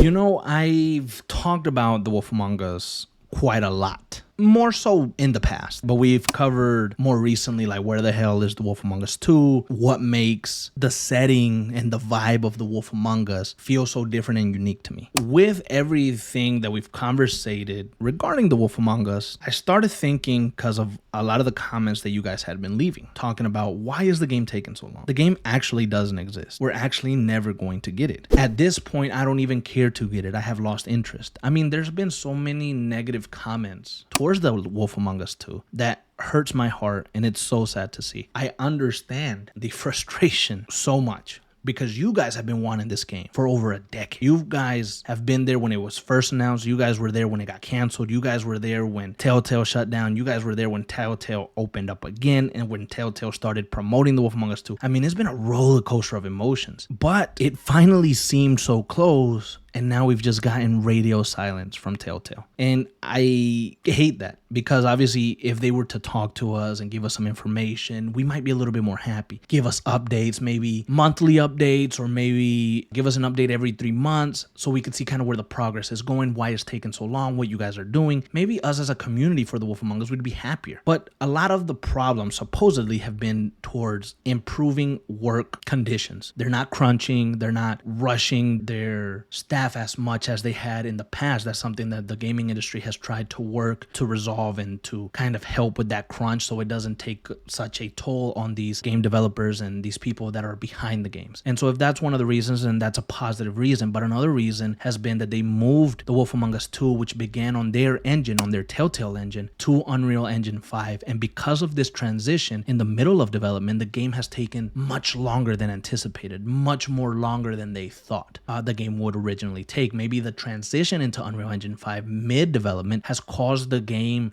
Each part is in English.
I've talked about The Wolf Among Us quite a lot. More so in the past, but we've covered more recently, like where the hell is The Wolf Among Us 2? What makes the setting and the vibe of The Wolf Among Us feel so different and unique to me? With everything that we've conversated regarding The Wolf Among Us, I started thinking, because of a lot of the comments that you guys had been leaving, talking about why is the game taking so long? The game actually doesn't exist. We're actually never going to get it. At this point, I don't even care to get it. I have lost interest. I mean, there's been so many negative comments towards The Wolf Among Us 2 that hurts my heart, and it's so sad to see. I understand the frustration so much, because you guys have been wanting this game for over a decade. You guys have been there when it was first announced. You guys were there when it got canceled. You guys were there when Telltale shut down. You guys were there when Telltale opened up again, and when Telltale started promoting The Wolf Among Us 2. I mean, it's been a roller coaster of emotions, but it finally seemed so close. And now we've just gotten radio silence from Telltale. And I hate that, because obviously if they were to talk to us and give us some information, we might be a little bit more happy. Give us updates, maybe monthly updates, or maybe give us an update every 3 months so we could see kind of where the progress is going, why it's taking so long, what you guys are doing. Maybe us as a community for The Wolf Among Us would be happier. But a lot of the problems supposedly have been towards improving work conditions. They're not crunching. They're not rushing their staff as much as they had in the past. That's something that the gaming industry has tried to work to resolve and to kind of help with that crunch, so it doesn't take such a toll on these game developers and these people that are behind the games. And so if that's one of the reasons, then that's a positive reason. But another reason has been that they moved The Wolf Among Us 2, which began on their engine, on their Telltale engine, to Unreal Engine 5. And because of this transition in the middle of development, the game has taken much longer than anticipated, much more longer than they thought the game would originally take. Maybe the transition into Unreal Engine 5 mid-development has caused the game,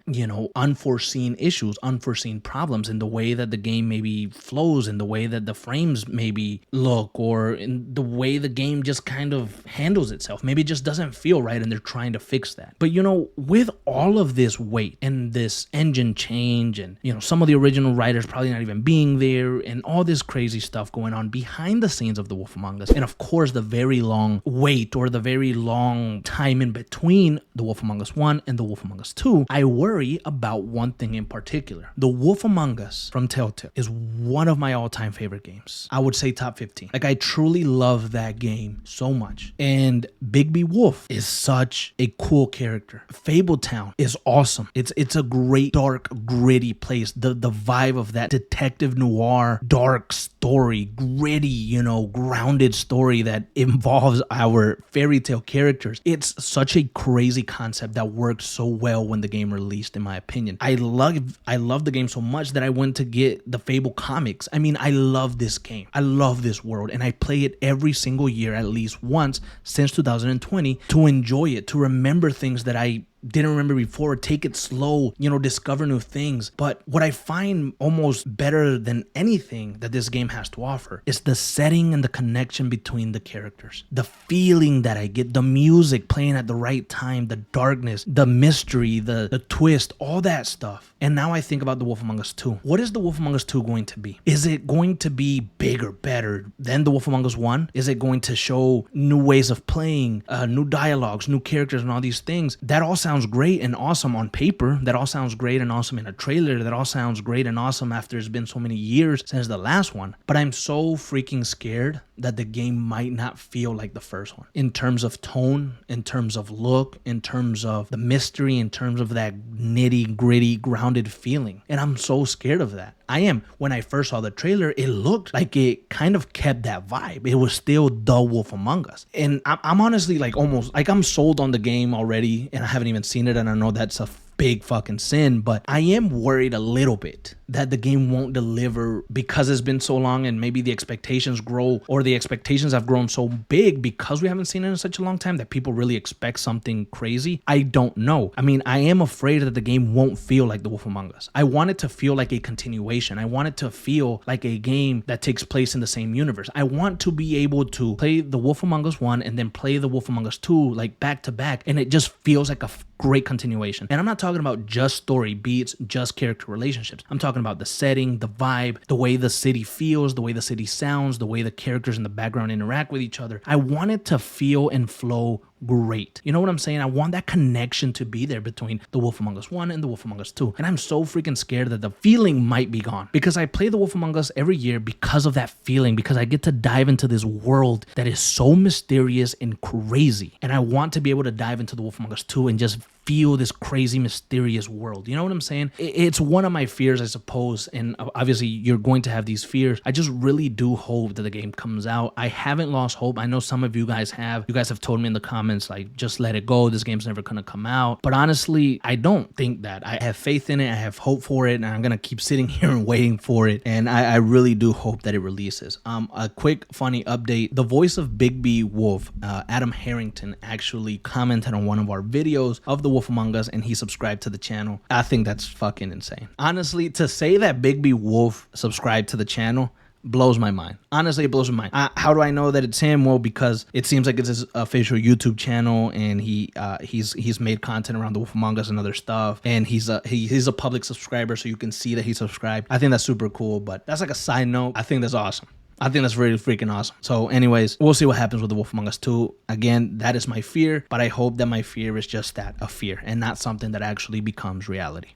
unforeseen issues, unforeseen problems in the way that the game maybe flows, in the way that the frames maybe look, or in the way the game just kind of handles itself. Maybe it just doesn't feel right, and they're trying to fix that. But with all of this weight and this engine change, and some of the original writers probably not even being there, and all this crazy stuff going on behind the scenes of The Wolf Among Us, and of course the very long wait, or the very long time in between The Wolf Among Us 1 and The Wolf Among Us 2, I worry about one thing in particular. The Wolf Among Us from Telltale is one of my all-time favorite games. I would say top 15. Like, I truly love that game so much. And Bigby Wolf is such a cool character. Fabletown is awesome. It's a great, dark, gritty place. The vibe of that detective noir, dark story, gritty, grounded story that involves our fairy tale characters. It's such a crazy concept that worked so well when the game released, in my opinion. I love the game so much that I went to get the Fable comics. I mean, I love this game. I love this world, and I play it every single year at least once since 2020 to enjoy it, to remember things that I didn't remember before, take it slow, discover new things. But what I find almost better than anything that this game has to offer is the setting and the connection between the characters. The feeling that I get, the music playing at the right time, the darkness, the mystery, the twist, all that stuff. And now I think about The Wolf Among Us 2. What is The Wolf Among Us 2 going to be? Is it going to be bigger, better than The Wolf Among Us 1? Is it going to show new ways of playing, new dialogues, new characters, and all these things? That all sounds great and awesome on paper. That all sounds great and awesome in a trailer. That all sounds great and awesome after it's been so many years since the last one. But I'm so freaking scared that the game might not feel like the first one. In terms of tone, in terms of look, in terms of the mystery, in terms of that nitty gritty grounded feeling. And I'm so scared of that. I am. When I first saw the trailer, it looked like it kind of kept that vibe. It was still The Wolf Among Us. And I'm honestly I'm sold on the game already, and I haven't even seen it, and I know that's a big fucking sin, but I am worried a little bit that the game won't deliver because it's been so long, and maybe the expectations grow, or the expectations have grown so big because we haven't seen it in such a long time that people really expect something crazy. I don't know. I mean, I am afraid that the game won't feel like The Wolf Among Us. I want it to feel like a continuation. I want it to feel like a game that takes place in the same universe. I want to be able to play The Wolf Among Us 1 and then play The Wolf Among Us 2 like back to back, and it just feels like a great continuation. And I'm not talking about just story beats, just character relationships. I'm talking about the setting, the vibe, the way the city feels, the way the city sounds, the way the characters in the background interact with each other. I want it to feel and flow great. You know what I'm saying? I want that connection to be there between The Wolf Among Us 1 and The Wolf Among Us 2. And I'm so freaking scared that the feeling might be gone, because I play The Wolf Among Us every year because of that feeling, because I get to dive into this world that is so mysterious and crazy. And I want to be able to dive into The Wolf Among Us 2 and just feel this crazy mysterious world. You know what I'm saying? It's one of my fears, I suppose, and obviously you're going to have these fears. I just really do hope that the game comes out. I haven't lost hope. I know some of you guys have. You guys have told me in the comments, like, just let it go, this game's never gonna come out. But honestly, I don't think that. I have faith in it, I have hope for it, and I'm gonna keep sitting here and waiting for it. And I really do hope that it releases. A quick funny update: the voice of Bigby Wolf, Adam Harrington, actually commented on one of our videos of The Wolf Among Us, and he subscribed to the channel. I think that's fucking insane. Honestly, to say that Bigby Wolf subscribed to the channel blows my mind. Honestly, it blows my mind. How do I know that it's him? Well, because it seems like it's his official YouTube channel, and he's made content around The Wolf Among Us and other stuff, and he's a public subscriber, so you can see that he subscribed. I think that's super cool, but that's like a side note. I think that's awesome. I think that's really freaking awesome. So anyways, we'll see what happens with The Wolf Among Us 2. Again, that is my fear, but I hope that my fear is just that, a fear, and not something that actually becomes reality.